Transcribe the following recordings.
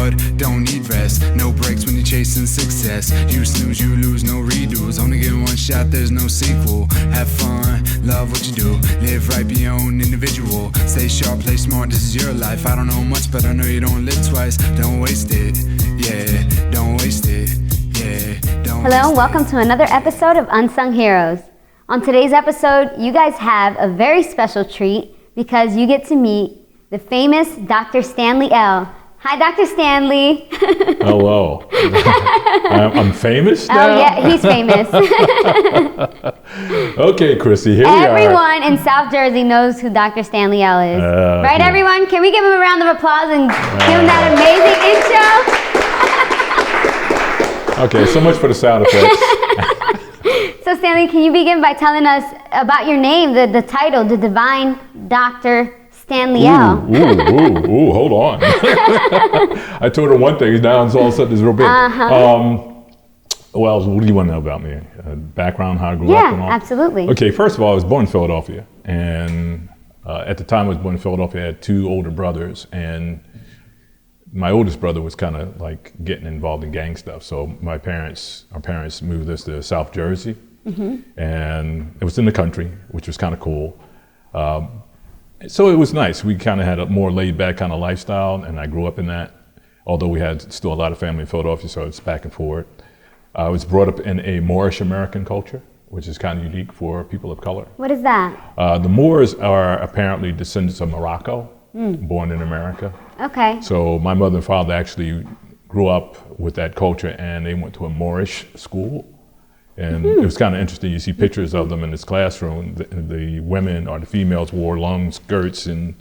hard, don't need rest. No breaks when you're chasing success. You snooze, you lose, no redos. Only get one shot, there's no sequel. Have fun, love what you do. Live right, be your own individual. Stay sharp, play smart, this is your life. I don't know much, but I know you don't live twice. Don't waste it, yeah, don't waste it, yeah, don't Hello, waste welcome to another episode of Unsung Heroes. On today's episode, you guys have a very special treat because you get to meet the famous Dr. Stanley L. Hi, Dr. Stanley. Hello. I'm famous now? Oh, yeah, he's famous. Okay, Chrissy, here we are. Everyone in South Jersey knows who Dr. Stanley L is. Right, yeah. everyone? Can we give him a round of applause and give him that amazing intro? Okay, so much for the sound effects. So, Stanley, can you begin by telling us about your name, the title, the Divine Dr. Stanley L. Ooh, hold on. I told her one thing, now it's all of a sudden it's real big. Well, what do you want to know about me? Background, how I grew up and all? Yeah, absolutely. Okay, first of all, I was born in Philadelphia. And at the time I was born in Philadelphia, I had two older brothers. And my oldest brother was kind of like getting involved in gang stuff. So our parents moved us to South Jersey. And it was in the country, which was kind of cool. So it was nice. We kind of had a more laid back kind of lifestyle, and I grew up in that, although we had still a lot of family in Philadelphia, so it's back and forth. I was brought up in a Moorish American culture, which is kind of unique for people of color. What is that? The Moors are apparently descendants of Morocco, born in America. Okay. So my mother and father actually grew up with that culture, and they went to a Moorish school. And it was kind of interesting. You see pictures of them in this classroom. The women or the females wore long skirts and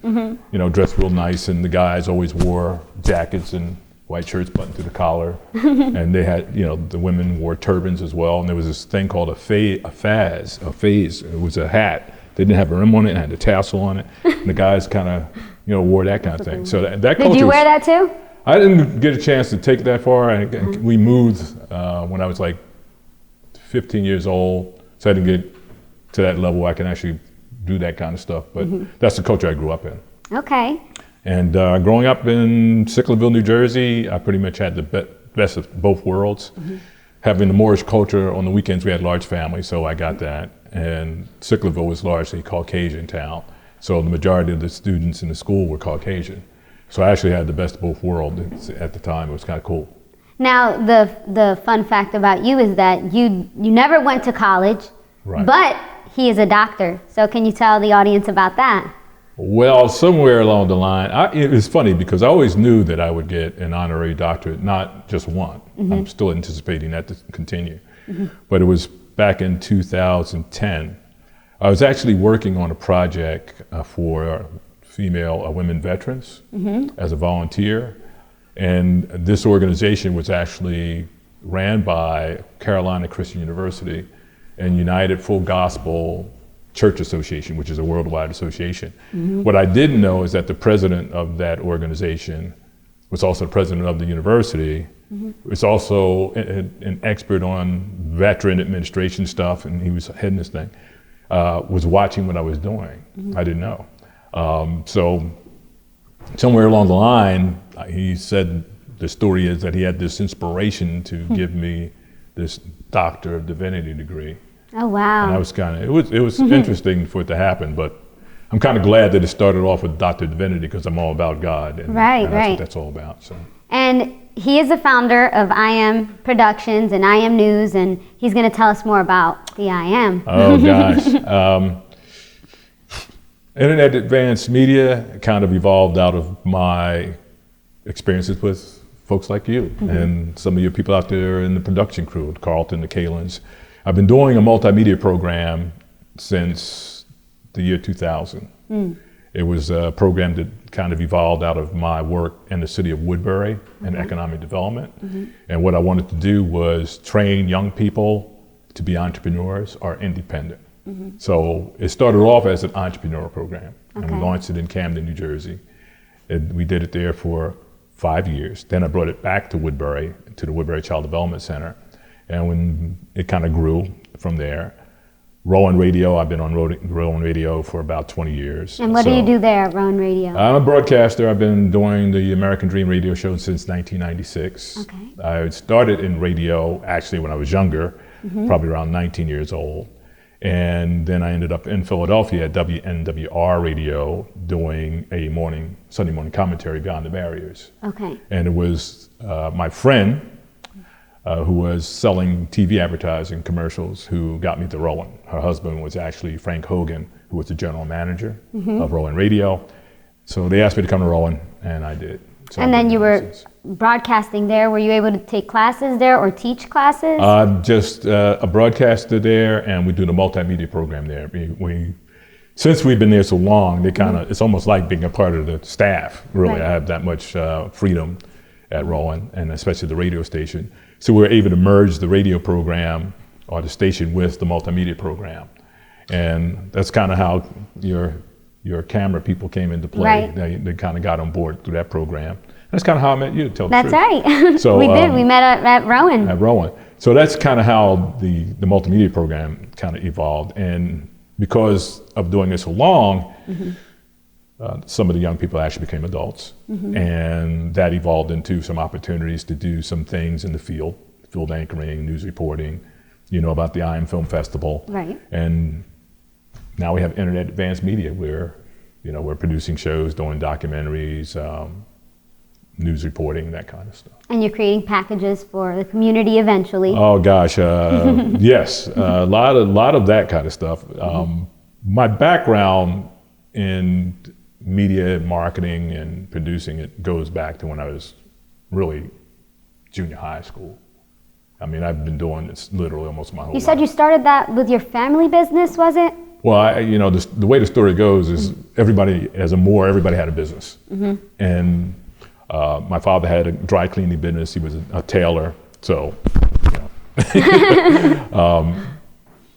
dressed real nice, and the guys always wore jackets and white shirts buttoned to the collar. And they had, the women wore turbans as well. And there was this thing called a fez. It was a hat. They didn't have a rim on it; it had a tassel on it. And the guys kind of, wore that kind of thing. So that culture. Did you wear that too? I didn't get a chance to take it that far. We moved when I was like 15 years old, so I didn't get to that level where I can actually do that kind of stuff, but that's the culture I grew up in. Okay. And growing up in Sicklerville, New Jersey, I pretty much had the best of both worlds. Having the Moorish culture, on the weekends we had large families, so I got that. And Sicklerville was largely a Caucasian town, so the majority of the students in the school were Caucasian. So I actually had the best of both worlds at the time. It was kind of cool. Now, the fun fact about you is that you never went to college, right, but he is a doctor. So can you tell the audience about that? Well, somewhere along the line, it was funny because I always knew that I would get an honorary doctorate, not just one. I'm still anticipating that to continue. But it was back in 2010. I was actually working on a project for women veterans as a volunteer. And this organization was actually ran by Carolina Christian University and United Full Gospel Church Association, which is a worldwide association. What I didn't know is that the president of that organization was also the president of the university, was also an expert on veteran administration stuff, and he was heading this thing, was watching what I was doing. I didn't know. So somewhere along the line, he said the story is that he had this inspiration to give me this Doctor of Divinity degree. Oh, wow. And I was it was interesting for it to happen, but I'm kind of glad that it started off with Doctor of Divinity because I'm all about God. And right. That's what that's all about. So. And he is the founder of I Am Productions and I Am News, and he's going to tell us more about the I Am. Oh, gosh. Internet advanced media kind of evolved out of my experiences with folks like you and some of your people out there in the production crew, Carlton, the Kalins. I've been doing a multimedia program since the year 2000. It was a program that kind of evolved out of my work in the city of Woodbury in economic development. And what I wanted to do was train young people to be entrepreneurs or independent. So it started off as an entrepreneurial program, and we launched it in Camden, New Jersey. We did it there for 5 years. Then I brought it back to Woodbury, to the Woodbury Child Development Center, and when it kind of grew from there, Rowan Radio, I've been on Rowan Radio for about 20 years. And what do you do there at Rowan Radio? I'm a broadcaster. I've been doing the American Dream radio show since 1996. Okay. I started in radio actually when I was younger, probably around 19 years old. And then I ended up in Philadelphia at WNWR Radio doing a Sunday morning commentary, Beyond the Barriers. Okay. And it was my friend who was selling TV advertising commercials who got me to Rowan. Her husband was actually Frank Hogan, who was the general manager of Rowan Radio. So they asked me to come to Rowan, and I did. So and then you were broadcasting there. Were you able to take classes there or teach classes? I'm just a broadcaster there, and we do the multimedia program there. Since we've been there so long, it's almost like being a part of the staff, really. Right. I have that much freedom at Rowan, and especially the radio station. So we were able to merge the radio program or the station with the multimedia program. And that's kind of how your camera people came into play. Right. They kind of got on board through that program. That's kind of how I met you, to tell the That's truth. right. So, we did. We met at Rowan. At Rowan. So that's kind of how the multimedia program kind of evolved. And because of doing this so long, some of the young people actually became adults. And that evolved into some opportunities to do some things in the field anchoring, news reporting, about the I Am Film Festival. Right. And now we have Internet Advanced Media where, we're producing shows, doing documentaries, news reporting, that kind of stuff. And you're creating packages for the community eventually. Oh gosh, yes, a lot of that kind of stuff. My background in media and marketing and producing it goes back to when I was really junior high school. I mean, I've been doing this literally almost my whole life. You said you started that with your family business, was it? Well, the way the story goes is everybody had a business. And my father had a dry cleaning business. He was a tailor, so,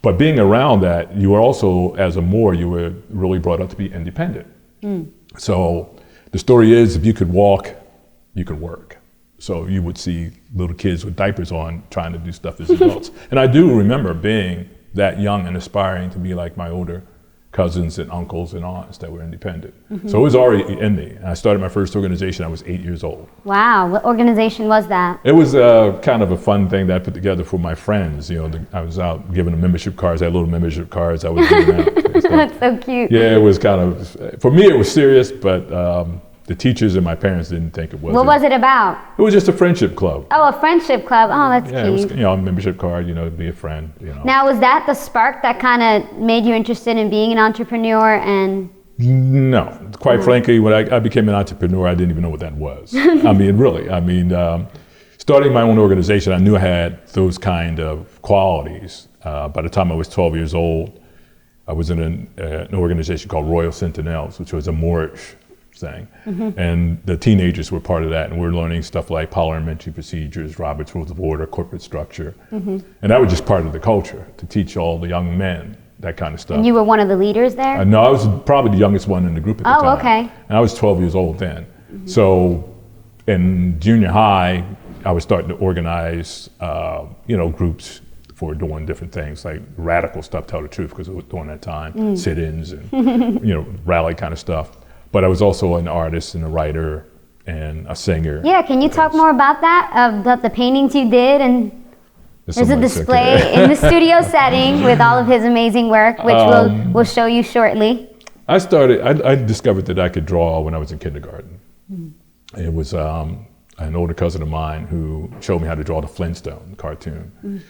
but being around that, you were also, as a Moor, you were really brought up to be independent. So the story is, if you could walk, you could work. So you would see little kids with diapers on trying to do stuff as adults. And I do remember being that young and aspiring to be like my older cousins and uncles and aunts that were independent. So it was already in me. I started my first organization, I was 8 years old. Wow, what organization was that? It was kind of a fun thing that I put together for my friends. I was out giving them membership cards. I had little membership cards I was giving out. That's so cute. Yeah, it was kind of, for me it was serious, but the teachers and my parents didn't think it was. What was it about? It was just a friendship club. Oh, a friendship club. Oh, that's Yeah, cute. it was, a membership card, to be a friend, Now, was that the spark that kind of made you interested in being an entrepreneur? And No, quite frankly, when I became an entrepreneur, I didn't even know what that was. I mean, really. I mean, starting my own organization, I knew I had those kind of qualities. By the time I was 12 years old, I was in an organization called Royal Sentinels, which was a Moorish thing. And the teenagers were part of that, and we were learning stuff like parliamentary procedures, Robert's Rules of Order, corporate structure. And that was just part of the culture, to teach all the young men that kind of stuff. And you were one of the leaders there? No, I was probably the youngest one in the group at the time. Oh, okay. And I was 12 years old then. So in junior high, I was starting to organize, groups for doing different things, like radical stuff, tell the truth, because it was during that time, sit-ins and, rally kind of stuff. But I was also an artist and a writer and a singer. Yeah, can you talk more about that, of the paintings you did? And there's a display in the studio setting with all of his amazing work, which we'll show you shortly. I discovered that I could draw when I was in kindergarten. It was an older cousin of mine who showed me how to draw the Flintstone cartoon.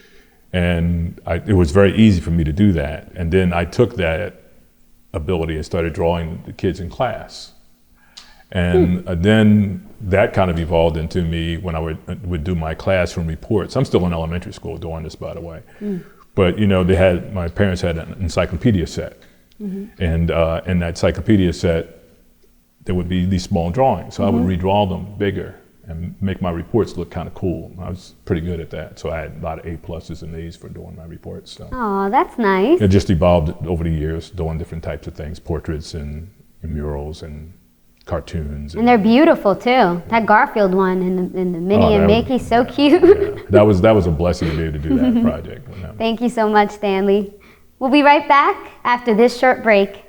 And it was very easy for me to do that. And then I took that ability and started drawing the kids in class. And then that kind of evolved into me when I would do my classroom reports. I'm still in elementary school doing this, by the way. But my parents had an encyclopedia set. And in that encyclopedia set, there would be these small drawings. So I would redraw them bigger and make my reports look kind of cool. I was pretty good at that. So I had a lot of A+s and A's for doing my reports. So. Oh, that's nice. It just evolved over the years, doing different types of things, portraits and murals and cartoons. And they're beautiful too. That Garfield one and the Minnie and Mickey, so cute. Yeah. That was a blessing to be able to do that project. Thank you so much, Stanley. We'll be right back after this short break.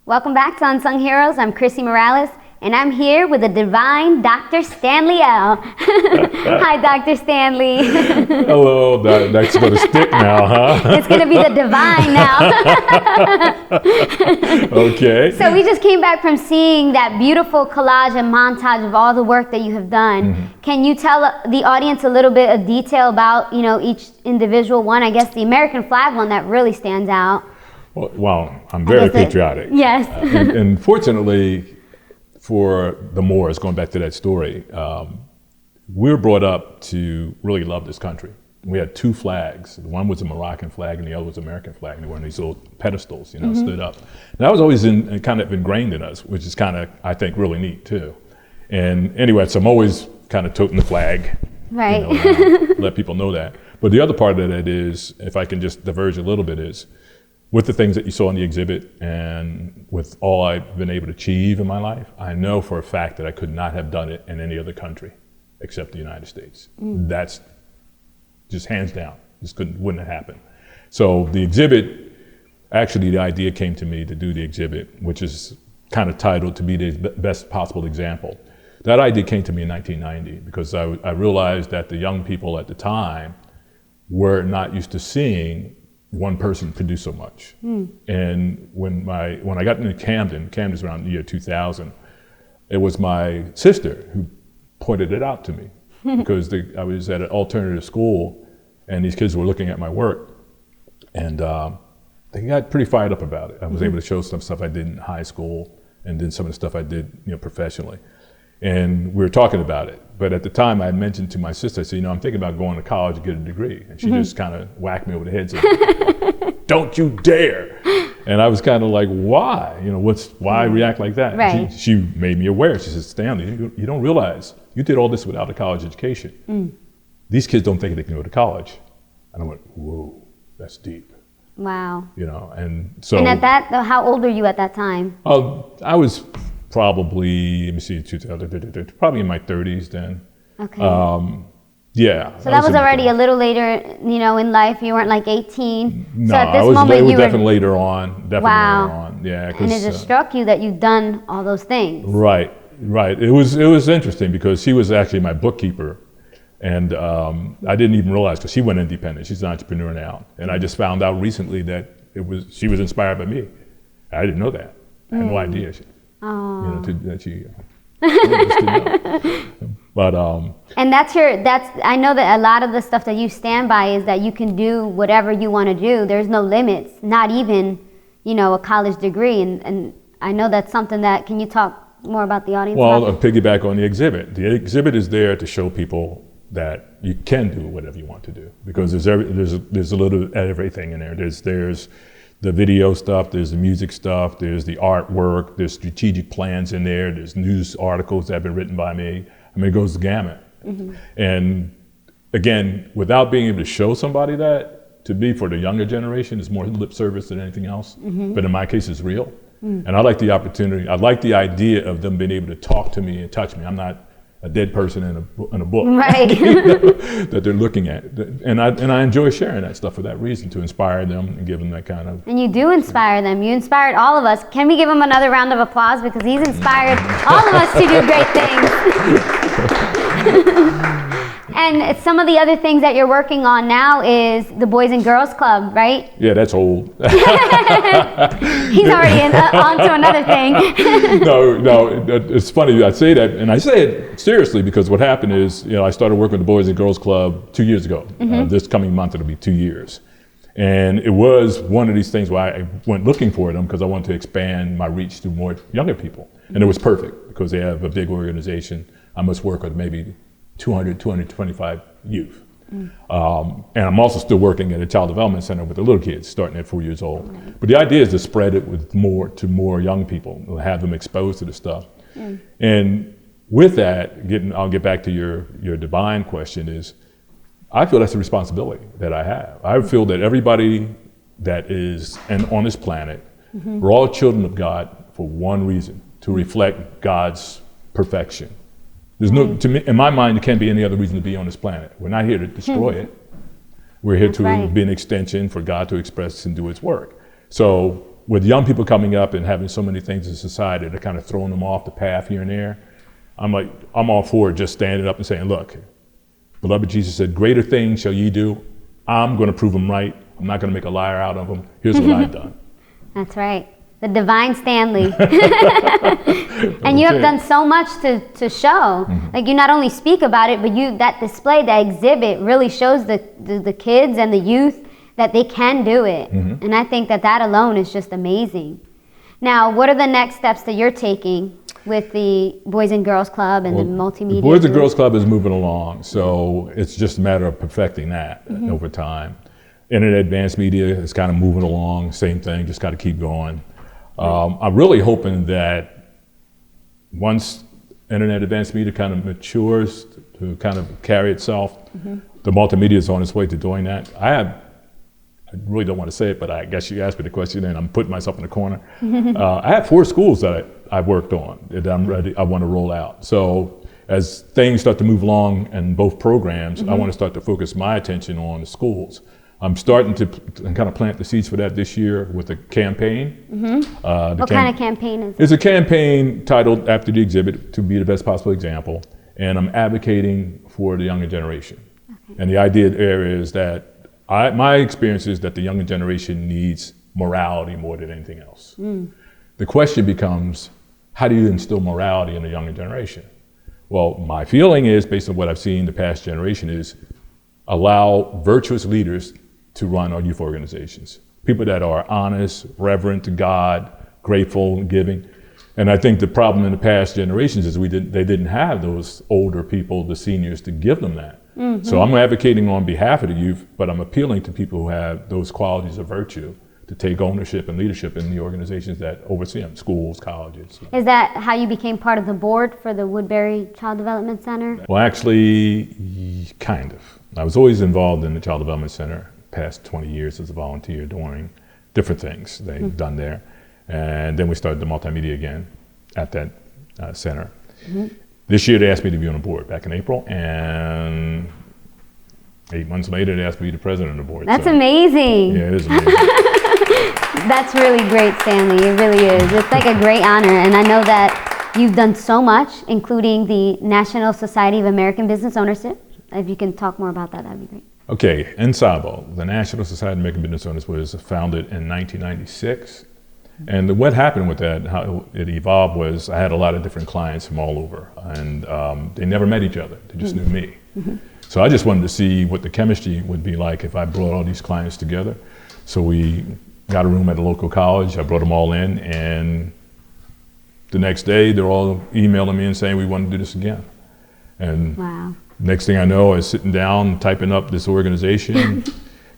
Welcome back to Unsung Heroes. I'm Chrissy Morales, and I'm here with the divine Dr. Stanley L. Hi, Dr. Stanley. Hello, that's going to stick now, huh? It's going to be the divine now. Okay. So we just came back from seeing that beautiful collage and montage of all the work that you have done. Mm-hmm. Can you tell the audience a little bit of detail about, each individual one? I guess the American flag one that really stands out. Well, I'm very patriotic. Yes. And fortunately for the Moors, going back to that story, we were brought up to really love this country. We had two flags. One was a Moroccan flag and the other was an American flag. And they were on these little pedestals, mm-hmm. stood up. And that was always kind of ingrained in us, which is kind of, I think, really neat too. And anyway, so I'm always kind of toting the flag. Right. Let people know that. But the other part of that is, if I can just diverge a little bit, is with the things that you saw in the exhibit and with all I've been able to achieve in my life, I know for a fact that I could not have done it in any other country except the United States. Mm. That's just hands down, wouldn't have happened. So the exhibit, actually the idea came to me to do the exhibit, which is kind of titled To Be the Best Possible Example. That idea came to me in 1990 because I realized that the young people at the time were not used to seeing one person could do so much. Mm. And when I got into Camden's around the year 2000, it was my sister who pointed it out to me because I was at an alternative school and these kids were looking at my work and they got pretty fired up about it. I was able to show some stuff I did in high school and then some of the stuff I did professionally. And we were talking about it. But at the time I had mentioned to my sister, I said, I'm thinking about going to college to get a degree. And she just kind of whacked me over the head and said, don't you dare. And I was kind of like, why? Why react like that? Right. She made me aware. She said, Stanley, you don't realize you did all this without a college education. Mm. These kids don't think they can go to college. And I went, whoa, that's deep. Wow. And so. And at that, how old were you at that time? I was probably, probably in my 30s then. Okay. Yeah. So that was already a little later, in life. You weren't like 18. No, so at this I was moment you definitely later on. Definitely wow. later on. Yeah. And it just struck you that you've done all those things. Right. It was interesting because she was actually my bookkeeper. And I didn't even realize, because she went independent. She's an entrepreneur now. And I just found out recently that she was inspired by me. I didn't know that. I had no idea. That she but and I know that a lot of the stuff that you stand by is that you can do whatever you want to do. There's no limits, not even a college degree, and I know that's something that, can you talk more about the audience? Well, I'll piggyback on the exhibit. The exhibit is there to show people that you can do whatever you want to do, because there's a little of everything in there. There's the video stuff, there's the music stuff, there's the artwork, there's strategic plans in there, there's news articles that have been written by me. I mean, it goes the gamut. Mm-hmm. And again, without being able to show somebody that, to me, for the younger generation, it's more lip service than anything else. Mm-hmm. But in my case, it's real. Mm. And I like the opportunity, I like the idea of them being able to talk to me and touch me. I'm not a dead person in a book, right? That they're looking at, and I enjoy sharing that stuff for that reason, to inspire them and give them that kind of. And you do inspire them. You inspired all of us. Can we give him another round of applause, because he's inspired all of us to do great things. And some of the other things that you're working on now is the Boys and Girls Club, right? Yeah, that's old. He's already on to another thing. No, it's funny I say that, and I say it seriously, because what happened is, I started working with the Boys and Girls Club 2 years ago. Mm-hmm. This coming month, it'll be 2 years. And it was one of these things where I went looking for them because I wanted to expand my reach to more younger people. And it was perfect, because they have a big organization. I must work with maybe 225 youth. Mm. And I'm also still working at a child development center with the little kids, starting at 4 years old. Right. But the idea is to spread it to more young people, have them exposed to the stuff. Mm. And with that, I'll get back to your divine question, is I feel that's a responsibility that I have. I feel that everybody that is on this planet, mm-hmm. we're all children of God for one reason, to reflect God's perfection. There's to me, in my mind, there can't be any other reason to be on this planet. We're not here to destroy it. We're here to be an extension for God to express and do His work. So with young people coming up and having so many things in society that are kind of throwing them off the path here and there, I'm all for just standing up and saying, look, beloved Jesus said, greater things shall ye do. I'm going to prove them right. I'm not going to make a liar out of them. Here's what I've done. That's right. The divine Stanley. And you have done so much to show. Mm-hmm. Like, you not only speak about it, but that display, that exhibit really shows the kids and the youth that they can do it. Mm-hmm. And I think that alone is just amazing. Now, what are the next steps that you're taking with the Boys and Girls Club and the multimedia? The Boys and Girls Club is moving along, so it's just a matter of perfecting that over time. Internet Advanced Media is kind of moving along, same thing, just got to keep going. I'm really hoping that once Internet Advanced Media kind of matures to kind of carry itself, the multimedia is on its way to doing that. I really don't want to say it, but I guess you asked me the question and I'm putting myself in the corner. I have 4 schools that I've worked on that I want to roll out. So as things start to move along in both programs, I want to start to focus my attention on the schools. I'm starting to kind of plant the seeds for that this year with a campaign. What kind of campaign is it? It's a campaign titled after the exhibit, to be the best possible example, and I'm advocating for the younger generation. Okay. And the idea there is that my experience is that the younger generation needs morality more than anything else. The question becomes, how do you instill morality in the younger generation? Well, my feeling is, based on what I've seen in the past generation, is allow virtuous leaders to run our youth organizations. People that are honest, reverent to God, grateful, giving. And I think the problem in the past generations is they didn't have those older people, the seniors, to give them that. So I'm advocating on behalf of the youth, but I'm appealing to people who have those qualities of virtue to take ownership and leadership in the organizations that oversee them, schools, colleges. Is that how you became part of the board for the Woodbury Child Development Center? Well, actually, kind of. I was always involved in the Child Development Center past 20 years as a volunteer doing different things they've done there. And then we started the multimedia again at that center. This year they asked me to be on the board back in April, and 8 months later, they asked me to be the president of the board. That's so, amazing. Yeah, it is amazing. That's really great, Stanley. It really is. It's like a great honor. And I know that you've done so much, including the National Society of American Business Ownership. If you can talk more about that, that'd be great. Okay, NSABO, the National Society of American Business Owners, was founded in 1996. And what happened with that, how it evolved, was I had a lot of different clients from all over, and they never met each other. They just knew me. So I just wanted to see what the chemistry would be like if I brought all these clients together. So we got a room at a local college. I brought them all in, and the next day they're all emailing me and saying we want to do this again. And Wow. next thing I know, I was sitting down typing up this organization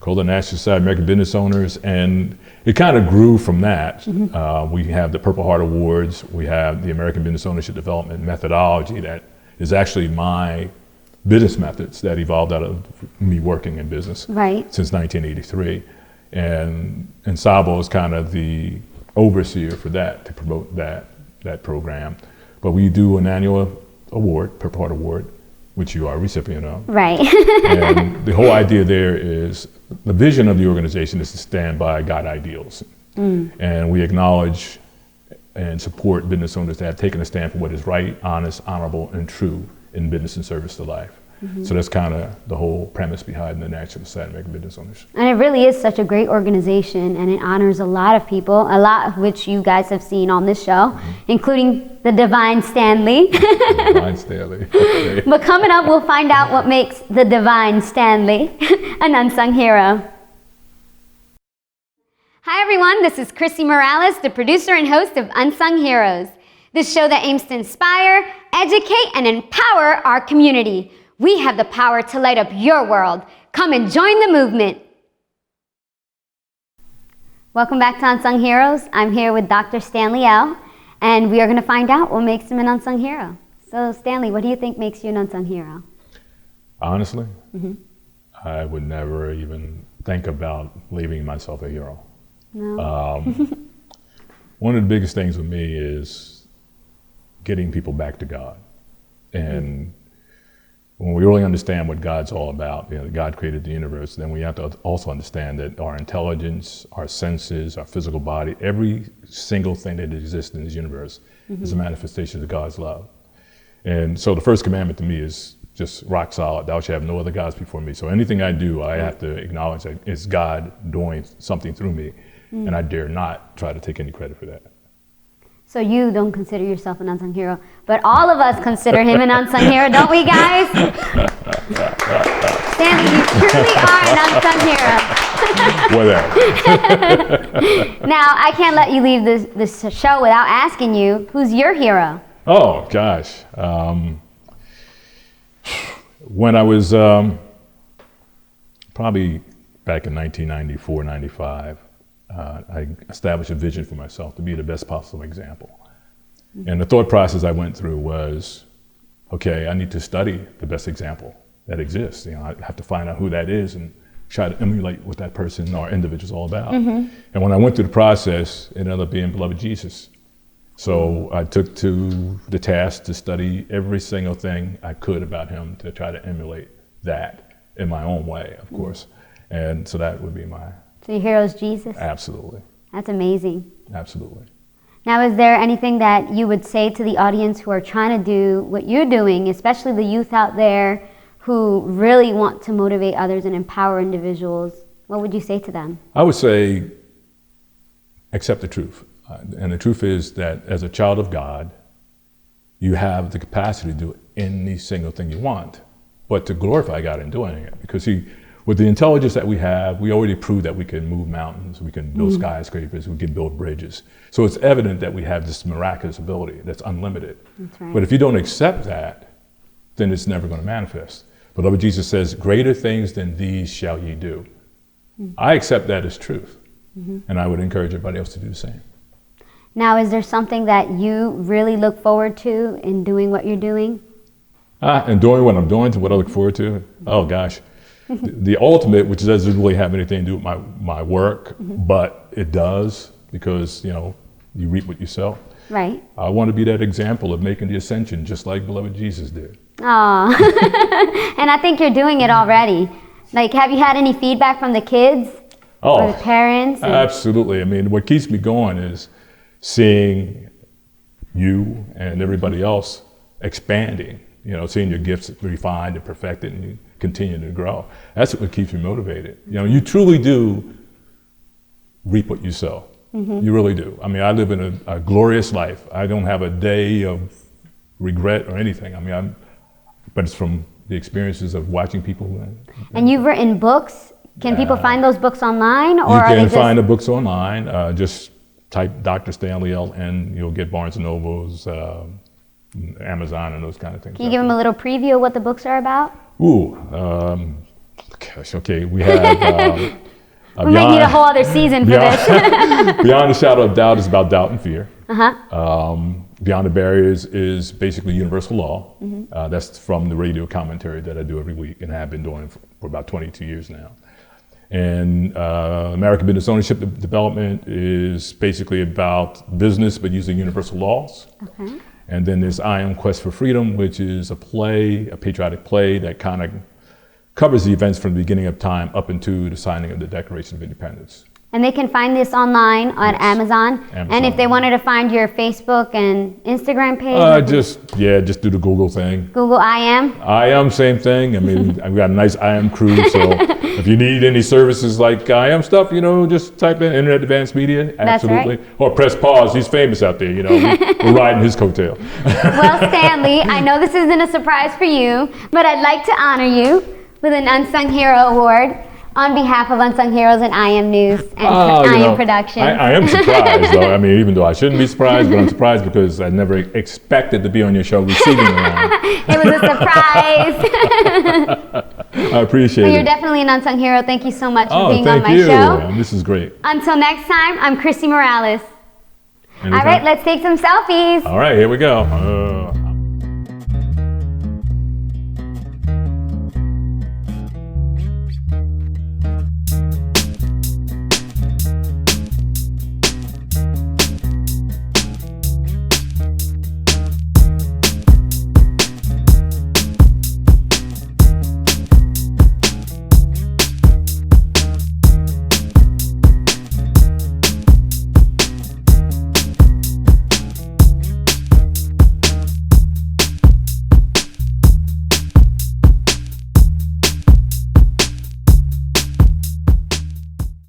called the National Society of American Business Owners, and it kind of grew from that. We have the Purple Heart Awards. We have the American Business Ownership Development methodology that is actually my business methods that evolved out of me working in business since 1983. And Sabo is kind of the overseer for that, to promote that program. But we do an annual award, Purple Heart Award, which you are a recipient of. Right. And the whole idea there is, the vision of the organization is to stand by God ideals. And we acknowledge and support business owners that have taken a stand for what is right, honest, honorable, and true in business and service to life. So that's kind of the whole premise behind the National Society of American Business Owners. And it really is such a great organization, and it honors a lot of people, a lot of which you guys have seen on this show, including the divine Stanley. Divine Stanley. Okay. But coming up, we'll find out what makes the divine Stanley an unsung hero. Hi everyone, this is Chrissy Morales, the producer and host of Unsung Heroes, this show that aims to inspire, educate, and empower our community. We have the power to light up your world. Come and join the movement. Welcome back to Unsung Heroes. I'm here with Dr. Stanley L., and we are going to find out what makes him an unsung hero. So Stanley, what do you think makes you an unsung hero? Honestly, I would never even think about leaving myself a hero. No. One of the biggest things with me is getting people back to God. And when we really understand what God's all about, God created the universe, then we have to also understand that our intelligence, our senses, our physical body, every single thing that exists in this universe is a manifestation of God's love. And so the first commandment to me is just rock solid. Thou shalt have no other gods before me. So anything I do, I have to acknowledge that it's God doing something through me, and I dare not try to take any credit for that. So you don't consider yourself an unsung hero, but all of us consider him an unsung hero, don't we, guys? Stanley, you truly are an unsung hero. Whatever. Now, I can't let you leave this show without asking you, who's your hero? Oh, gosh. When I was probably back in 1994, 95, I established a vision for myself to be the best possible example. And the thought process I went through was, okay, I need to study the best example that exists. I have to find out who that is and try to emulate what that person or individual is all about. And when I went through the process, it ended up being beloved Jesus. So I took to the task to study every single thing I could about him to try to emulate that in my own way, of course. And so that would be my... So your hero is Jesus? Absolutely. That's amazing. Absolutely. Now, is there anything that you would say to the audience who are trying to do what you're doing, especially the youth out there who really want to motivate others and empower individuals? What would you say to them? I would say, accept the truth. And the truth is that as a child of God, you have the capacity to do any single thing you want, but to glorify God in doing it. Because with the intelligence that we have, we already proved that we can move mountains, we can build skyscrapers, we can build bridges. So it's evident that we have this miraculous ability that's unlimited. That's right. But if you don't accept that, then it's never going to manifest. Beloved, Jesus says, greater things than these shall ye do. I accept that as truth. And I would encourage everybody else to do the same. Now, is there something that you really look forward to in doing what you're doing? And doing what I'm doing, to what I look forward to? Oh, gosh. The ultimate, which doesn't really have anything to do with my work, but it does, because, you reap what you sow. Right. I want to be that example of making the ascension just like beloved Jesus did. Aw. And I think you're doing it already. Like, have you had any feedback from the kids or the parents? Absolutely. I mean, what keeps me going is seeing you and everybody else expanding, you know, seeing your gifts refined and perfected and you continue to grow. That's what keeps me motivated. You know, you truly do reap what you sow. You really do. I mean, I live in a glorious life. I don't have a day of regret or anything. I mean, but it's from the experiences of watching people. And you've written books. Can people find those books online? Or you can find the books online. Just type Dr. Stanley L and you'll get Barnes & Noble's, Amazon and those kind of things. Can you give them a little preview of what the books are about? Ooh, gosh, okay. We have... we might need a whole other season for this. Beyond the Shadow of Doubt is about doubt and fear. Beyond the Barriers is basically universal law. That's from the radio commentary that I do every week and I have been doing for about 22 years now. And American Business Ownership Development is basically about business but using universal laws. And then there's I Am Quest for Freedom, which is a play, a patriotic play that kind of covers the events from the beginning of time up into the signing of the Declaration of Independence. And they can find this online on Amazon. And if they wanted to find your Facebook and Instagram page? Just do the Google thing. Google I Am? I Am, same thing. I mean, I've got a nice I Am crew, so if you need any services like I Am stuff, you know, just type in Internet Advanced Media, absolutely. That's right. Or press pause, he's famous out there, you know, we're riding his coattail. Well, Stanley, I know this isn't a surprise for you, but I'd like to honor you with an Unsung Hero Award on behalf of Unsung Heroes and I Am News and I Am Production. I am surprised, though. I mean, even though I shouldn't be surprised, but I'm surprised because I never expected to be on your show receiving an award. It was a surprise. I appreciate it. You're definitely an Unsung Hero. Thank you so much for being on my show. Thank you. This is great. Until next time, I'm Chrissy Morales. All right, let's take some selfies. All right, here we go.